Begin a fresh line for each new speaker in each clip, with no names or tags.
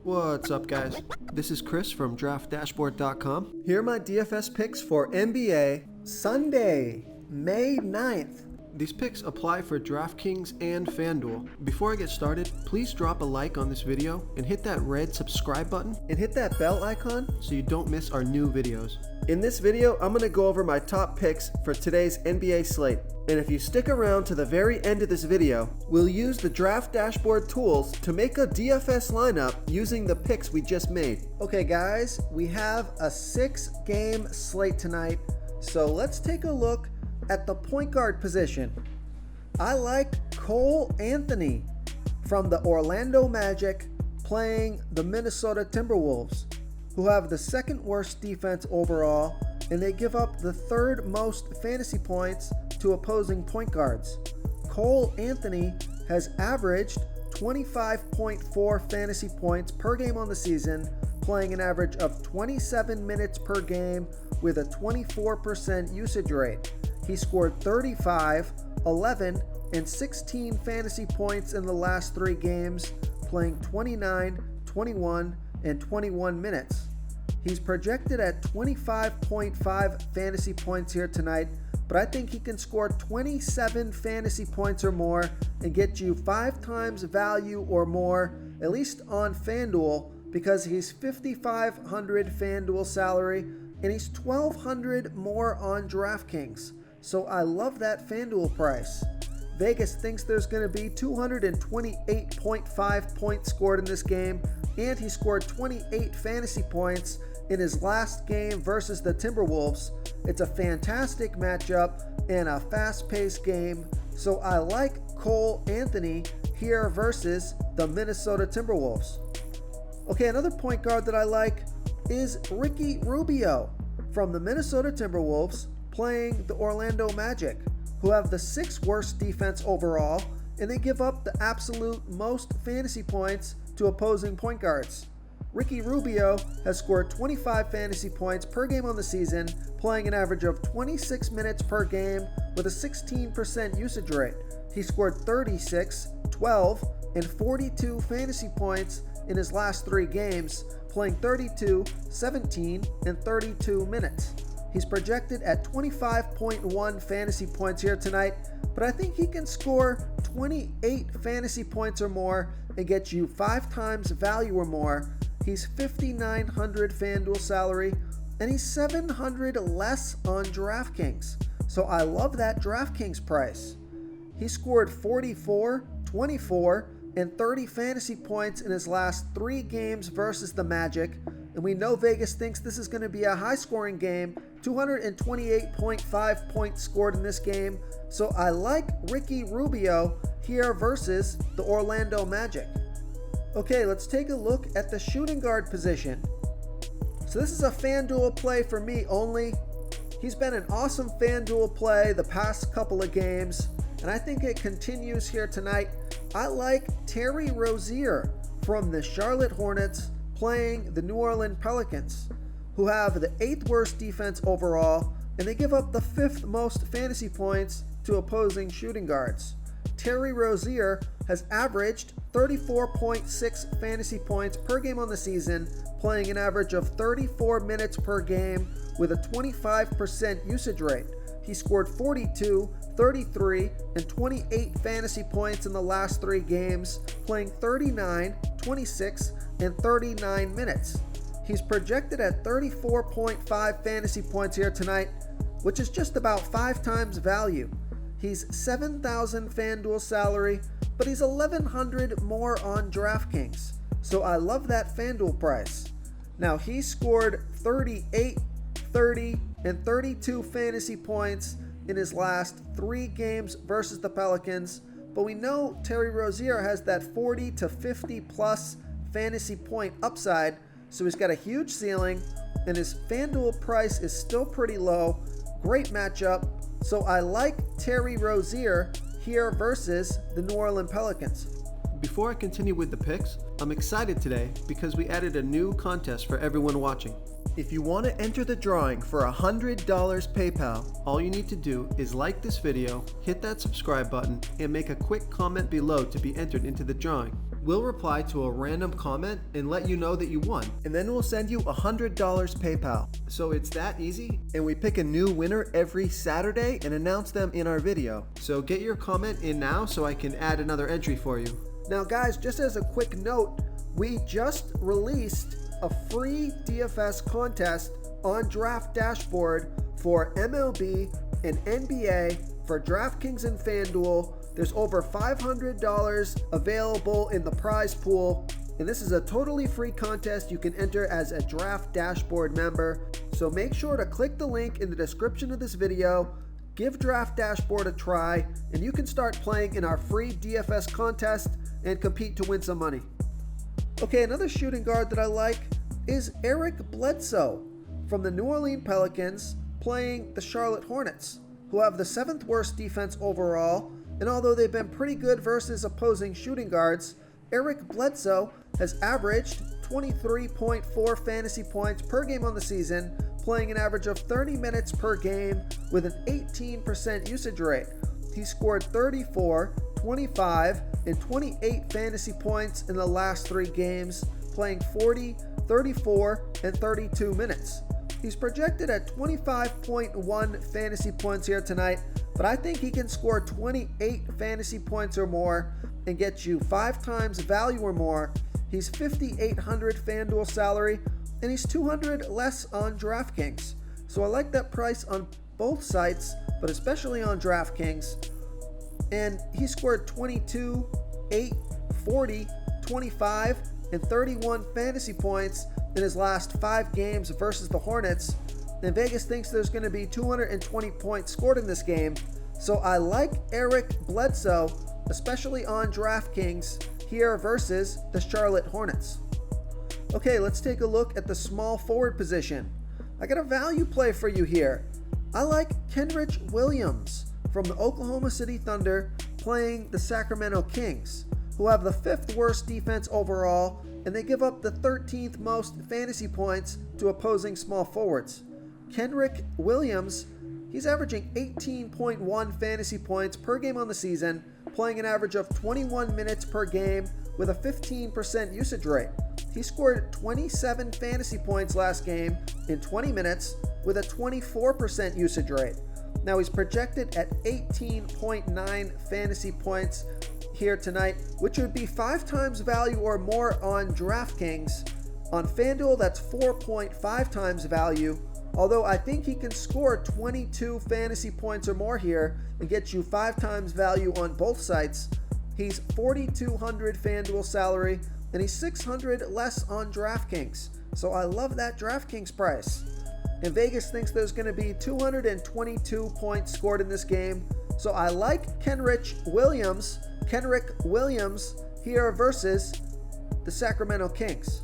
What's up, guys? This is Chris from DraftDashboard.com. Here are my DFS picks for NBA Sunday, May 9th. These picks apply for DraftKings and FanDuel. Before I get started, please drop a like on this video and hit that red subscribe button and hit that bell icon so you don't miss our new videos. In this video, I'm going to go over my top picks for today's NBA slate. And if you stick around to the very end of this video, we'll use the Draft Dashboard tools to make a DFS lineup using the picks we just made. Okay guys, we have a 6-game slate tonight, so let's take a look at the point guard position. I like Cole Anthony from the Orlando Magic playing the Minnesota Timberwolves, who have the second worst defense overall, and they give up the third most fantasy points to opposing point guards. Cole Anthony has averaged 25.4 fantasy points per game on the season, playing an average of 27 minutes per game with a 24% usage rate. He scored 35, 11, and 16 fantasy points in the last 3 games, playing 29, 21, and 21 minutes. He's projected at 25.5 fantasy points here tonight, but I think he can score 27 fantasy points or more and get you 5 times value or more, at least on FanDuel, because he's $5,500 FanDuel salary and he's $1,200 more on DraftKings. So I love that FanDuel price. Vegas thinks there's going to be 228.5 points scored in this game, and he scored 28 fantasy points in his last game versus the Timberwolves. It's a fantastic matchup and a fast-paced game, so I like Cole Anthony here versus the Minnesota Timberwolves. Okay, another point guard that I like is Ricky Rubio from the Minnesota Timberwolves playing the Orlando Magic, who have the 6th worst defense overall, and they give up the absolute most fantasy points to opposing point guards. Ricky Rubio has scored 25 fantasy points per game on the season, playing an average of 26 minutes per game with a 16% usage rate. He scored 36, 12, and 42 fantasy points in his last 3 games, playing 32, 17, and 32 minutes. He's projected at 25.1 fantasy points here tonight, but I think he can score 28 fantasy points or more and get you 5 times value or more. He's $5,900 FanDuel salary, and he's $700 less on DraftKings. So I love that DraftKings price. He scored 44, 24, and 30 fantasy points in his last 3 games versus the Magic, and we know Vegas thinks this is going to be a high-scoring game. 228.5 points scored in this game, so I like Ricky Rubio here versus the Orlando Magic. Okay, let's take a look at the shooting guard position. So this is a FanDuel play for me only. He's been an awesome FanDuel play the past couple of games, and I think it continues here tonight. I like Terry Rozier from the Charlotte Hornets playing the New Orleans Pelicans, who have the 8th worst defense overall, and they give up the 5th most fantasy points to opposing shooting guards. Terry Rozier has averaged 34.6 fantasy points per game on the season, playing an average of 34 minutes per game with a 25% usage rate. He scored 42, 33, and 28 fantasy points in the last 3 games, playing 39, 26, and 39 minutes. He's projected at 34.5 fantasy points here tonight, which is just about 5 times value. He's $7,000 FanDuel salary, but he's $1,100 more on DraftKings. So I love that FanDuel price. Now he scored 38, 30, and 32 fantasy points in his last 3 games versus the Pelicans, but we know Terry Rozier has that 40 to 50 plus fantasy point upside, so he's got a huge ceiling, and his FanDuel price is still pretty low. Great matchup, so I like Terry Rozier here versus the New Orleans Pelicans. Before I continue with the picks, I'm excited today because we added a new contest for everyone watching. If you want to enter the drawing for $100 PayPal, all you need to do is like this video, hit that subscribe button, and make a quick comment below to be entered into the drawing. We'll reply to a random comment and let you know that you won. And then we'll send you $100 PayPal. So it's that easy. And we pick a new winner every Saturday and announce them in our video. So get your comment in now so I can add another entry for you. Now guys, just as a quick note, we just released a free DFS contest on Draft Dashboard for MLB and NBA for DraftKings and FanDuel. There's over $500 available in the prize pool, and this is a totally free contest you can enter as a Draft Dashboard member. So make sure to click the link in the description of this video, give Draft Dashboard a try, and you can start playing in our free DFS contest and compete to win some money. Okay, another shooting guard that I like is Eric Bledsoe from the New Orleans Pelicans playing the Charlotte Hornets, who have the 7th worst defense overall. And although they've been pretty good versus opposing shooting guards, Eric Bledsoe has averaged 23.4 fantasy points per game on the season, playing an average of 30 minutes per game with an 18% usage rate. He scored 34, 25, and 28 fantasy points in the last 3 games, playing 40, 34, and 32 minutes. He's projected at 25.1 fantasy points here tonight, but I think he can score 28 fantasy points or more and get you 5 times value or more. He's $5,800 FanDuel salary, and he's $200 less on DraftKings. So I like that price on both sites, but especially on DraftKings. And he scored 22, 8, 40, 25, and 31 fantasy points in his last 5 games versus the Hornets. And Vegas thinks there's going to be 220 points scored in this game. So I like Eric Bledsoe, especially on DraftKings here versus the Charlotte Hornets. Okay, let's take a look at the small forward position. I got a value play for you here. I like Kenrich Williams from the Oklahoma City Thunder playing the Sacramento Kings, who have the 5th worst defense overall, and they give up the 13th most fantasy points to opposing small forwards. Kenrich Williams, he's averaging 18.1 fantasy points per game on the season, playing an average of 21 minutes per game with a 15% usage rate. He scored 27 fantasy points last game in 20 minutes with a 24% usage rate. Now he's projected at 18.9 fantasy points here tonight, which would be 5 times value or more on DraftKings. On FanDuel, that's 4.5 times value, although I think he can score 22 fantasy points or more here and get you 5 times value on both sites. He's $4,200 FanDuel salary, and he's $600 less on DraftKings. So I love that DraftKings price. And Vegas thinks there's going to be 222 points scored in this game. So I like Kenrich Williams here versus the Sacramento Kings.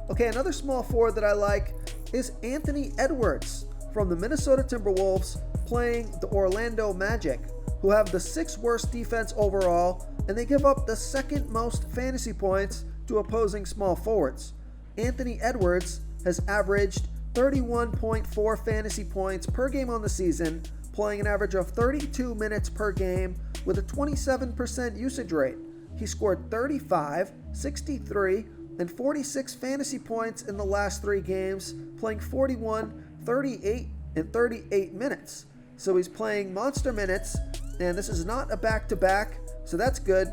Okay, another small forward that I like is Anthony Edwards from the Minnesota Timberwolves playing the Orlando Magic, who have the 6th worst defense overall, and they give up the 2nd most fantasy points to opposing small forwards. Anthony Edwards has averaged 31.4 fantasy points per game on the season, playing an average of 32 minutes per game with a 27% usage rate. He scored 35, 63, and 46 fantasy points in the last 3 games, playing 41, 38, and 38 minutes. So he's playing monster minutes, and this is not a back-to-back, so that's good.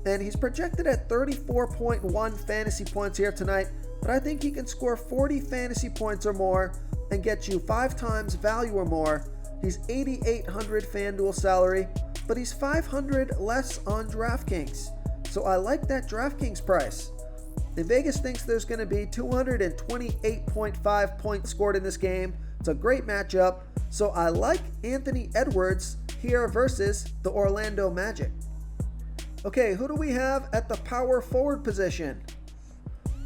And he's projected at 34.1 fantasy points here tonight, but I think he can score 40 fantasy points or more and get you 5 times value or more. He's $8,800 FanDuel salary, but he's $500 less on DraftKings. So I like that DraftKings price. And Vegas thinks there's going to be 228.5 points scored in this game. It's a great matchup. So I like Anthony Edwards here versus the Orlando Magic. Okay, who do we have at the power forward position?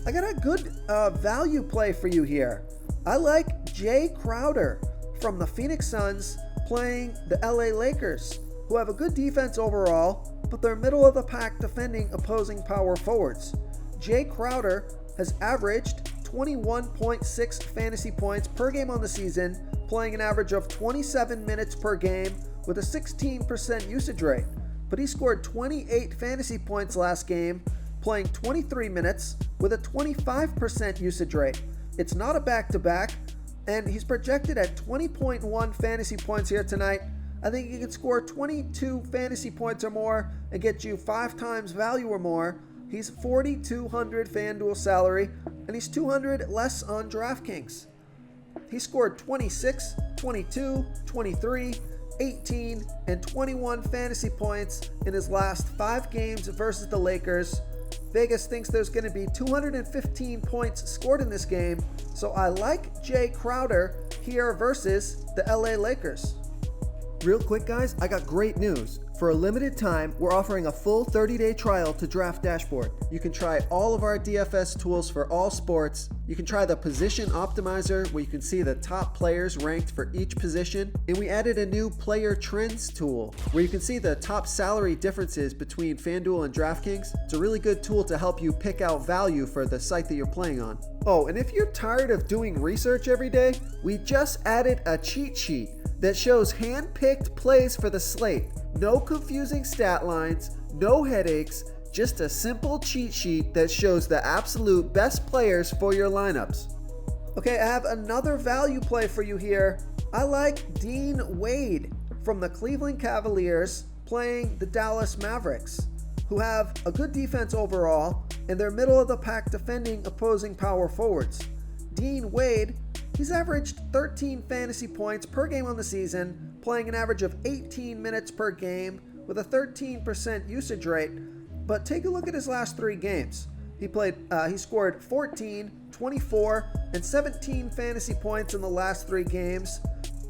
I got a good value play for you here. I like Jay Crowder from the Phoenix Suns playing the LA Lakers, who have a good defense overall, but they're middle of the pack defending opposing power forwards. Jay Crowder has averaged 21.6 fantasy points per game on the season, playing an average of 27 minutes per game with a 16% usage rate. But he scored 28 fantasy points last game playing 23 minutes with a 25% usage rate. It's not a back-to-back, and he's projected at 20.1 fantasy points here tonight. I think he can score 22 fantasy points or more and get you 5 times value or more. He's 4,200 FanDuel salary, and he's 200 less on DraftKings. He scored 26, 22, 23, 18, and 21 fantasy points in his last 5 games versus the Lakers. Vegas thinks there's going to be 215 points scored in this game, so I like Jay Crowder here versus the LA Lakers. Real quick, guys, I got great news. For a limited time, we're offering a full 30-day trial to Draft Dashboard. You can try all of our DFS tools for all sports. You can try the Position Optimizer, where you can see the top players ranked for each position. And we added a new Player Trends tool, where you can see the top salary differences between FanDuel and DraftKings. It's a really good tool to help you pick out value for the site that you're playing on. Oh, and if you're tired of doing research every day, we just added a cheat sheet that shows hand-picked plays for the slate. No confusing stat lines, no headaches, just a simple cheat sheet that shows the absolute best players for your lineups. Okay, I have another value play for you here. I like Dean Wade from the Cleveland Cavaliers playing the Dallas Mavericks, who have a good defense overall, and they're middle of the pack defending opposing power forwards. Dean Wade, he's averaged 13 fantasy points per game on the season, playing an average of 18 minutes per game with a 13% usage rate. But take a look at his last 3 games. He scored 14, 24, and 17 fantasy points in the last 3 games.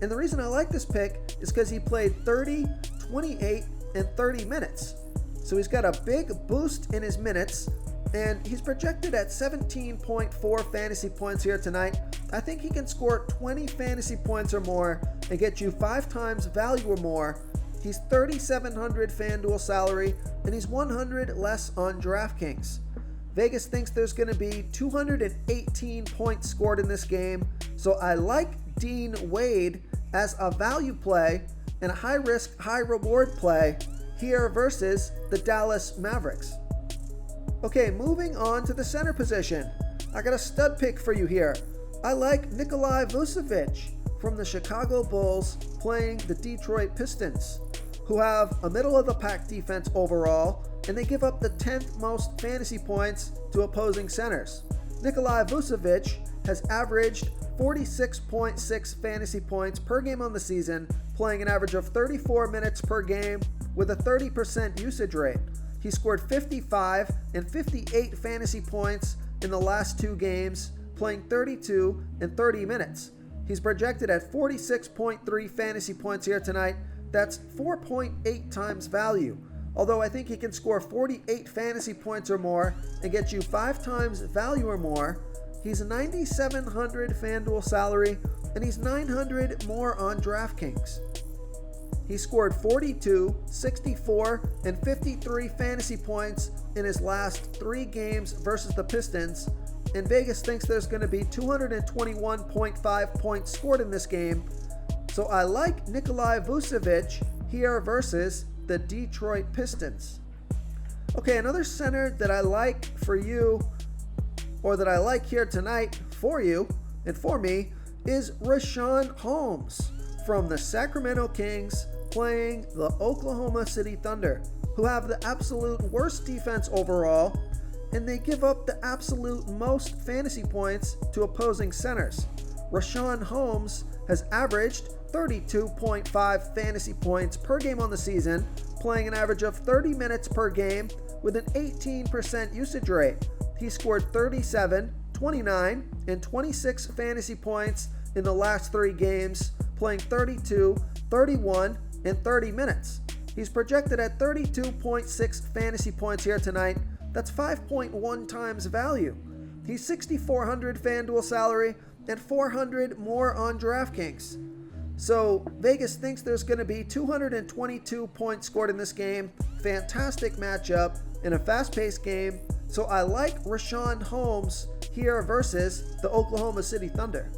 And the reason I like this pick is because he played 30, 28, and 30 minutes. So he's got a big boost in his minutes, and he's projected at 17.4 fantasy points here tonight. I think he can score 20 fantasy points or more and get you 5 times value or more. He's 3,700 FanDuel salary, and he's 100 less on DraftKings. Vegas thinks there's going to be 218 points scored in this game, so I like Dean Wade as a value play and a high-risk, high-reward play here versus the Dallas Mavericks. Okay, moving on to the center position. I got a stud pick for you here. I like Nikola Vucevic from the Chicago Bulls playing the Detroit Pistons, who have a middle-of-the-pack defense overall, and they give up the 10th most fantasy points to opposing centers. Nikola Vucevic has averaged 46.6 fantasy points per game on the season, playing an average of 34 minutes per game with a 30% usage rate. He scored 55 and 58 fantasy points in the last 2 games, playing 32 and 30 minutes. He's projected at 46.3 fantasy points here tonight. That's 4.8 times value. Although I think he can score 48 fantasy points or more and get you 5 times value or more. He's 9,700 FanDuel salary, and he's 900 more on DraftKings. He scored 42, 64, and 53 fantasy points in his last 3 games versus the Pistons, and Vegas thinks there's going to be 221.5 points scored in this game. So I like Nikola Vucevic here versus the Detroit Pistons. Okay, another center that I like for you, or that I like here tonight for you and for me, is Richaun Holmes from the Sacramento Kings playing the Oklahoma City Thunder, who have the absolute worst defense overall, and they give up the absolute most fantasy points to opposing centers. Richaun Holmes has averaged 32.5 fantasy points per game on the season, playing an average of 30 minutes per game with an 18% usage rate. He scored 37, 29, and 26 fantasy points in the last 3 games, playing 32, 31, and 30 minutes. He's projected at 32.6 fantasy points here tonight. That's 5.1 times value. He's 6,400 FanDuel salary and 400 more on DraftKings. So Vegas thinks there's going to be 222 points scored in this game. Fantastic matchup in a fast-paced game. So I like Richaun Holmes here versus the Oklahoma City Thunder.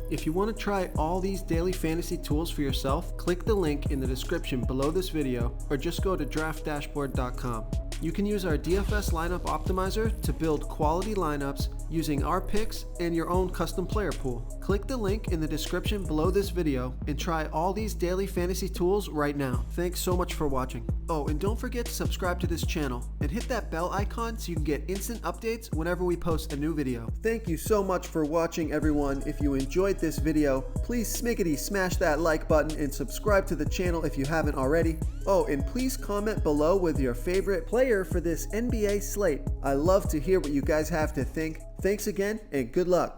If you want to try all these daily fantasy tools for yourself, click the link in the description below this video or just go to draftdashboard.com. You can use our DFS lineup optimizer to build quality lineups using our picks and your own custom player pool. Click the link in the description below this video and try all these daily fantasy tools right now. Thanks so much for watching. Oh, and don't forget to subscribe to this channel and hit that bell icon so you can get instant updates whenever we post a new video. Thank you so much for watching, everyone. If you enjoyed this video, please smiggity smash that like button and subscribe to the channel if you haven't already. Oh, and please comment below with your favorite player for this NBA slate. I love to hear what you guys have to think. Thanks again, and good luck.